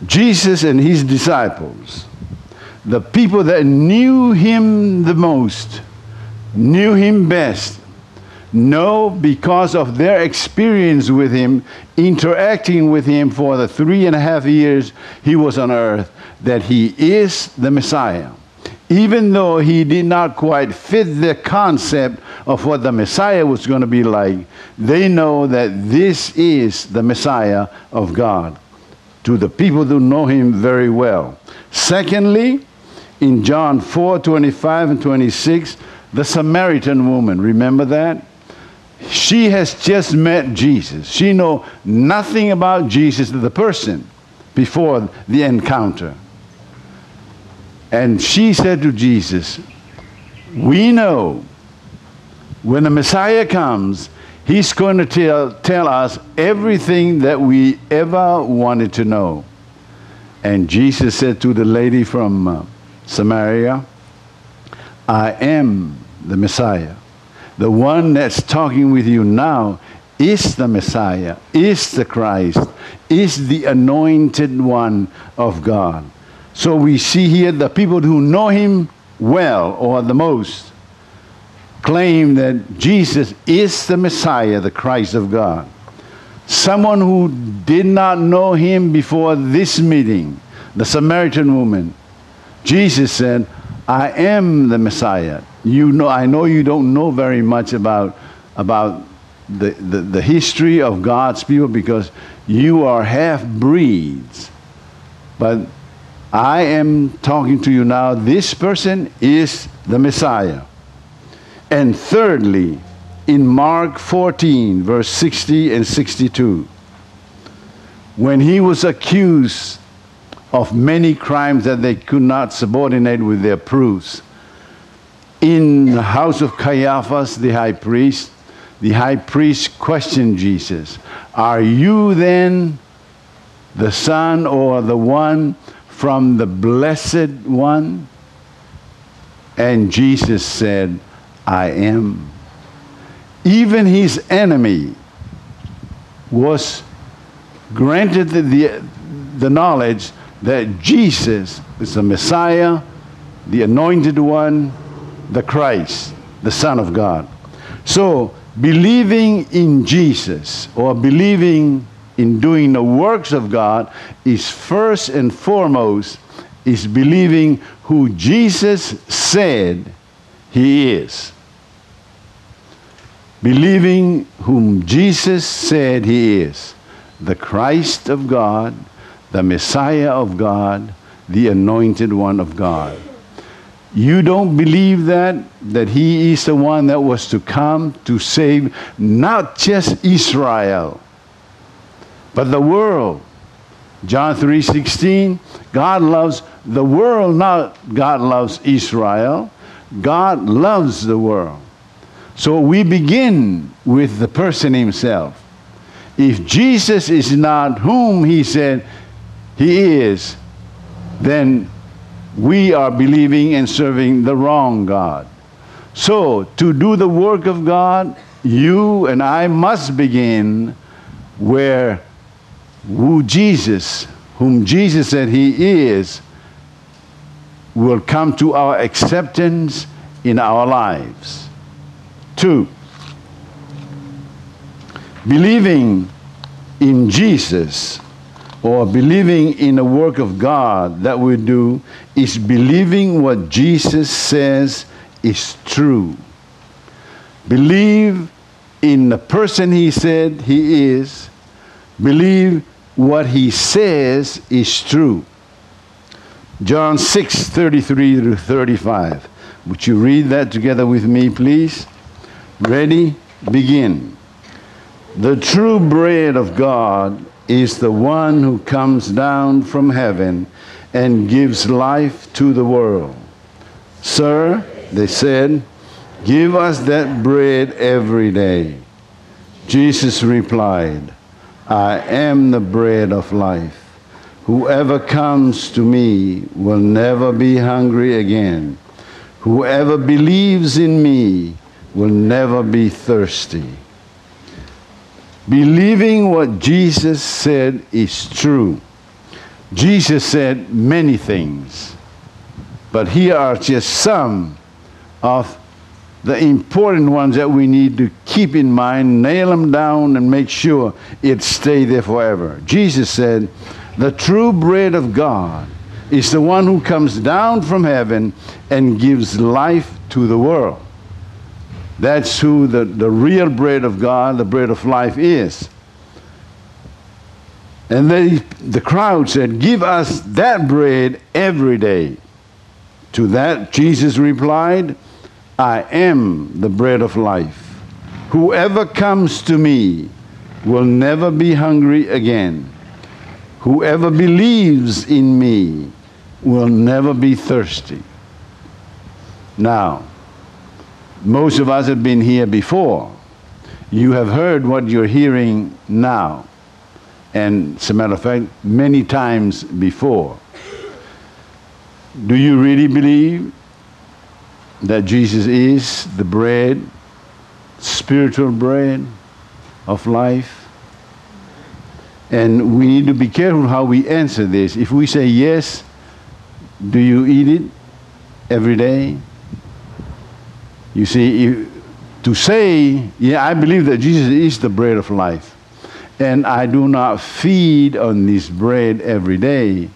Jesus and his disciples, the people that knew him the most, knew him best, know because of their experience with him, interacting with him for the 3.5 years he was on earth, that he is the Messiah. Even though he did not quite fit the concept of what the Messiah was going to be like, they know that this is the Messiah of God, to the people who know him very well. Secondly, in John 4:25 and 26, the Samaritan woman, remember that? She has just met Jesus. She knows nothing about Jesus, the person, before the encounter. And she said to Jesus, we know when the Messiah comes, he's going to tell us everything that we ever wanted to know. And Jesus said to the lady from Samaria, I am the Messiah. The one that's talking with you now is the Messiah, is the Christ, is the anointed one of God. So we see here the people who know him well, or the most, claim that Jesus is the Messiah, the Christ of God. Someone who did not know him before this meeting, the Samaritan woman, Jesus said, I am the Messiah. You know, I know you don't know very much about the history of God's people because you are half-breeds. But I am talking to you now. This person is the Messiah. And thirdly, in Mark 14, verse 60 and 62, when he was accused of many crimes that they could not subordinate with their proofs, in the house of Caiaphas, the high priest questioned Jesus, are you then the son or the one from the Blessed One? And Jesus said, I am. Even his enemy was granted the knowledge that Jesus is the Messiah, the Anointed One, the Christ, the Son of God. So, believing in Jesus, or believing in doing the works of God, is first and foremost, is believing who Jesus said he is. Believing whom Jesus said he is. The Christ of God, the Messiah of God, the Anointed One of God. You don't believe that he is the one that was to come to save not just Israel, but the world. John 3:16, God loves the world, not God loves Israel. God loves the world. So we begin with the person himself. If Jesus is not whom he said he is, then we are believing and serving the wrong God. So, to do the work of God, you and I must begin where whom Jesus said he is, will come to our acceptance in our lives. 2, believing in Jesus, or believing in the work of God that we do, is believing what Jesus says is true. Believe in the person he said he is. Believe what he says is true. John 6:33 to 35. Would you read that together with me, please? Ready? Begin. The true bread of God is the one who comes down from heaven and gives life to the world. Sir, they said, give us that bread every day. Jesus replied, I am the bread of life. Whoever comes to me will never be hungry again. Whoever believes in me will never be thirsty. Believing what Jesus said is true. Jesus said many things, but here are just some of the important ones that we need to keep in mind, nail them down, and make sure it stay there forever. Jesus said, the true bread of God is the one who comes down from heaven and gives life to the world. That's who the real bread of God, the bread of life is. And the crowd said, give us that bread every day. To that Jesus replied, I am the bread of life. Whoever comes to me will never be hungry again. Whoever believes in me will never be thirsty. Now, most of us have been here before. You have heard what you're hearing now. And as a matter of fact, many times before. Do you really believe that Jesus is the bread, spiritual bread of life? And we need to be careful how we answer this. If we say yes, do you eat it every day? You see, to say, yeah, I believe that Jesus is the bread of life, and I do not feed on this bread every day,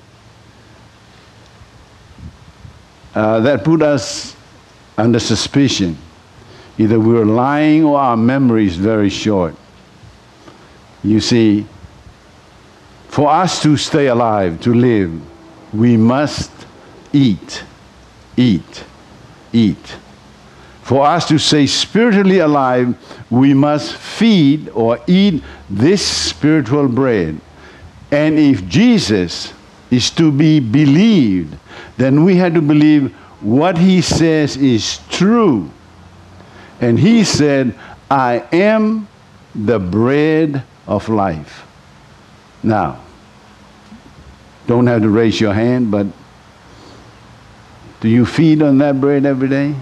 that put us under suspicion. Either we're lying or our memory is very short. You see, for us to stay alive, to live, we must eat, eat, eat. For us to stay spiritually alive, we must feed or eat this spiritual bread. And if Jesus is to be believed, then we have to believe what he says is true. And he said, I am the bread of life. Now, don't have to raise your hand, but do you feed on that bread every day?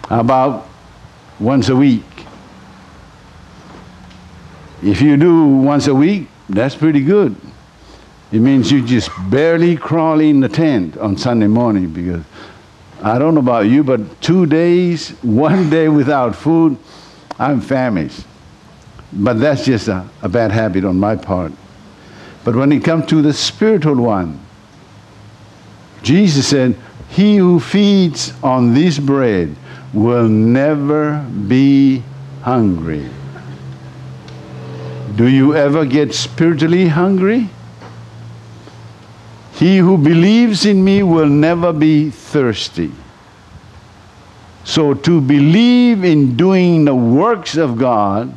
How about once a week? If you do once a week, that's pretty good. It means you just barely crawl in the tent on Sunday morning, because I don't know about you, but 2 days, 1 day without food, I'm famished. But that's just a bad habit on my part. But when it comes to the spiritual one, Jesus said, he who feeds on this bread will never be hungry. Do you ever get spiritually hungry? He who believes in me will never be thirsty. So to believe in doing the works of God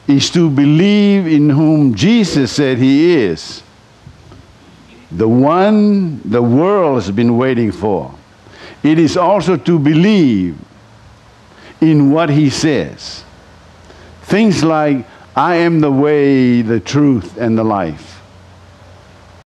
is to believe in whom Jesus said he is, the one the world has been waiting for. It is also to believe in what he says. Things like, I am the way, the truth, and the life.